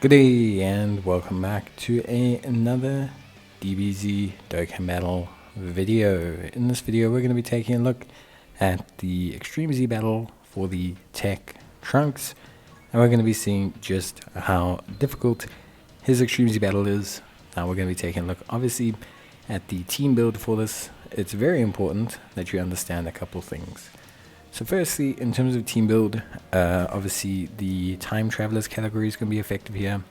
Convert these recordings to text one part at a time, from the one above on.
Good day and welcome back to another Dbz Dokkan battle video. In this video we're going to be taking a look at the Extreme Z battle for the TEQ Trunks, and we're going to be seeing just how difficult his Extreme Z battle is. Now we're going to be taking a look obviously at the team build for this. It's very important that you understand a couple things. So firstly, in terms of team build, obviously the Time Travelers category is going to be effective here.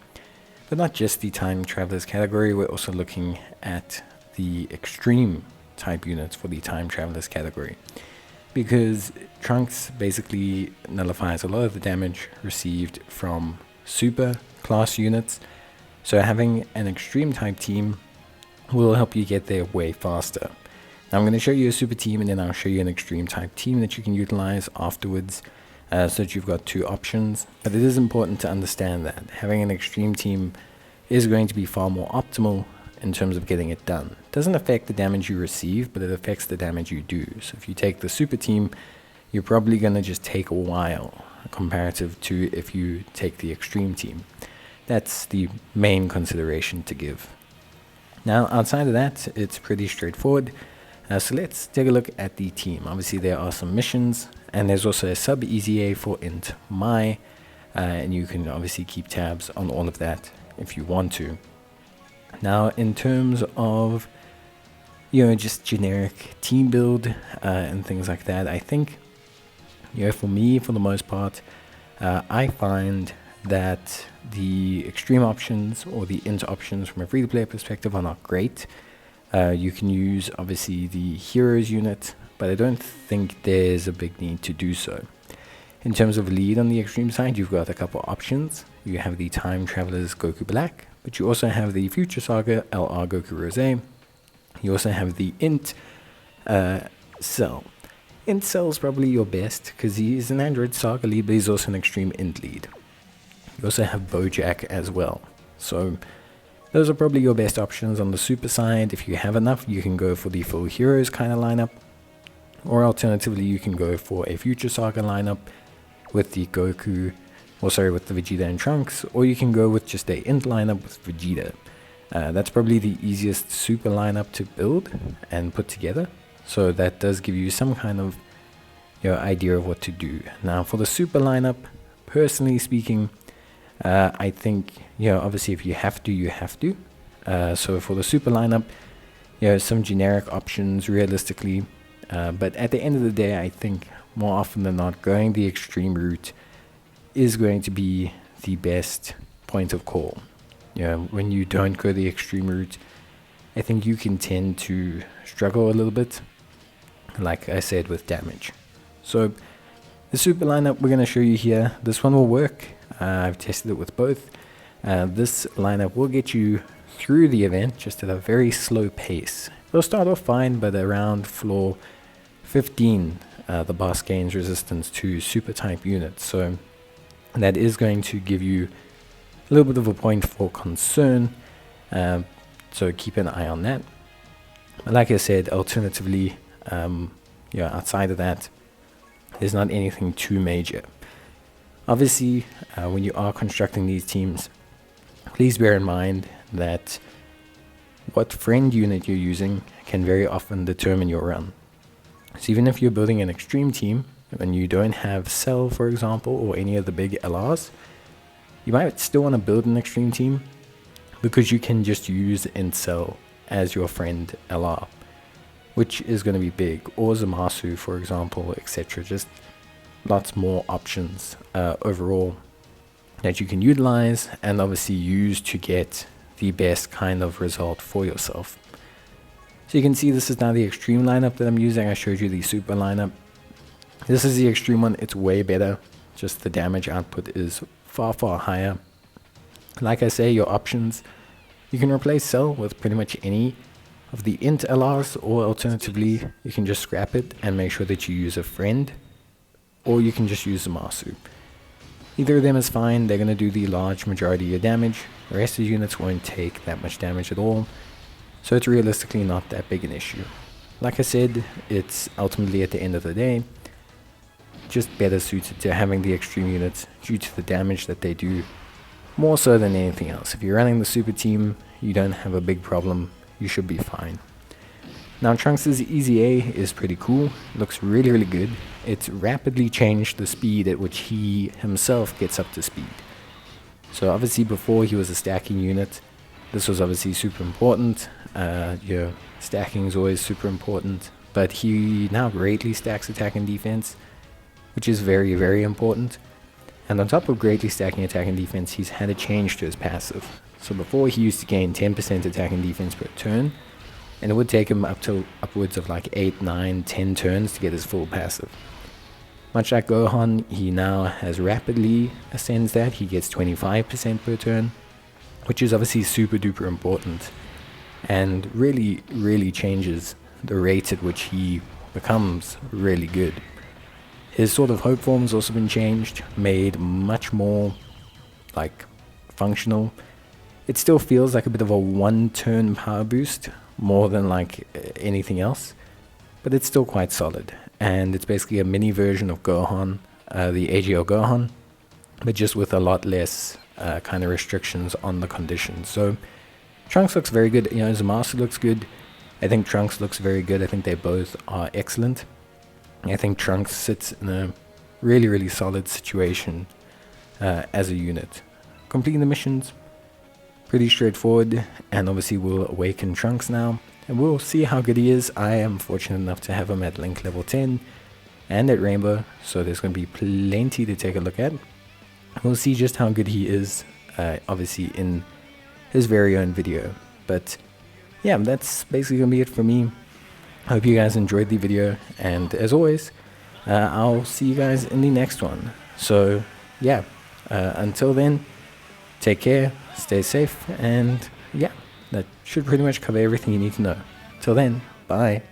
But not just the Time Travelers category, we're also looking at the Extreme type units for the Time Travelers category. Because Trunks basically nullifies a lot of the damage received from Super class units. So having an Extreme type team will help you get there way faster. Now I'm going to show you a super team and then I'll show you an extreme type team that you can utilize afterwards, so that you've got two options. But it is important to understand that having an extreme team is going to be far more optimal in terms of getting it done. It doesn't affect the damage you receive, but it affects the damage you do. So if you take the super team, you're probably going to just take a while comparative to if you take the extreme team. That's the main consideration to give. Now outside of that, it's pretty straightforward. So let's take a look at the team. Obviously there are some missions and there's also a sub EZA for int my, and you can obviously keep tabs on all of that if you want to. Now in terms of just generic team build and things like that, I think for me, for the most part, I find that the extreme options or the int options from a free-to-play perspective are not great. You can use obviously the heroes unit, but I don't think there's a big need to do so. In terms of lead on the extreme side, you've got a couple options. You have the Time Travelers Goku Black, but you also have the Future Saga LR Goku Rose. You also have the Int Cell. Int Cell is probably your best because he is an Android Saga lead, but he's also an extreme Int lead. You also have Bojack as well. So those are probably your best options on the super side. If you have enough, you can go for the full heroes kind of lineup. Or alternatively, you can go for a Future Saga lineup with the Goku, with the Vegeta and Trunks. Or you can go with just a Int lineup with Vegeta. That's probably the easiest super lineup to build and put together. So that does give you some kind of idea of what to do. Now for the super lineup, personally speaking, I think, obviously if you have to, you have to. So for the super lineup, some generic options realistically. But at the end of the day, I think more often than not, going the extreme route is going to be the best point of call. When you don't go the extreme route, I think you can tend to struggle a little bit, like I said, with damage. So the super lineup we're going to show you here, this one will work. I've tested it with both. This lineup will get you through the event just at a very slow pace. It'll start off fine, but around floor 15, the boss gains resistance to super type units. So that is going to give you a little bit of a point for concern. So keep an eye on that. Like I said, alternatively, outside of that, there's not anything too major. Obviously, when you are constructing these teams, please bear in mind that what friend unit you're using can very often determine your run. So even if you're building an extreme team and you don't have Cell, for example, or any of the big LRs, you might still want to build an extreme team because you can just use Int Cell as your friend LR, which is going to be big, or Zamasu, for example, etc. Just lots more options overall that you can utilize and obviously use to get the best kind of result for yourself. So you can see this is now the extreme lineup that I'm using. I showed you the super lineup. This is the extreme one. It's way better. Just the damage output is far higher. Like I say, your options, you can replace Cell with pretty much any of the Int LRs, or alternatively you can just scrap it and make sure that you use a friend, or you can just use Zamasu. Either of them is fine. They're going to do the large majority of your damage. The rest of the units won't take that much damage at all, so it's realistically not that big an issue. Like I said, it's ultimately at the end of the day just better suited to having the extreme units due to the damage that they do more so than anything else. If you're running the super team, you don't have a big problem, you should be fine. Now Trunks' Easy A is pretty cool, looks really really good. It's rapidly changed the speed at which he himself gets up to speed. So obviously before he was a stacking unit, this was obviously super important. Your stacking is always super important, but he now greatly stacks attack and defense, which is very very important. And on top of greatly stacking attack and defense, he's had a change to his passive. So before he used to gain 10% attack and defense per turn, and it would take him upwards of like 8, 9, 10 turns to get his full passive. Much like Gohan, he now has rapidly ascends that. He gets 25% per turn, which is obviously super duper important, and really really changes the rate at which he becomes really good. His sort of hope form has also been changed, made much more like functional. It still feels like a bit of a one-turn power boost more than like anything else, but it's still quite solid. And it's basically a mini version of Gohan, the AGL Gohan, but just with a lot less kind of restrictions on the conditions. So Trunks looks very good. You know, Zamasu looks good. I think Trunks looks very good. I think they both are excellent. I think Trunks sits in a really really solid situation as a unit. Completing the missions, pretty straightforward, and obviously we'll awaken Trunks now, and we'll see how good he is. I am fortunate enough to have him at Link level 10 and at Rainbow, so there's going to be plenty to take a look at. We'll see just how good he is, obviously in his very own video. But yeah, that's basically going to be it for me. I hope you guys enjoyed the video, and as always, I'll see you guys in the next one. So yeah, until then, take care, stay safe, and yeah, that should pretty much cover everything you need to know. Till then, bye.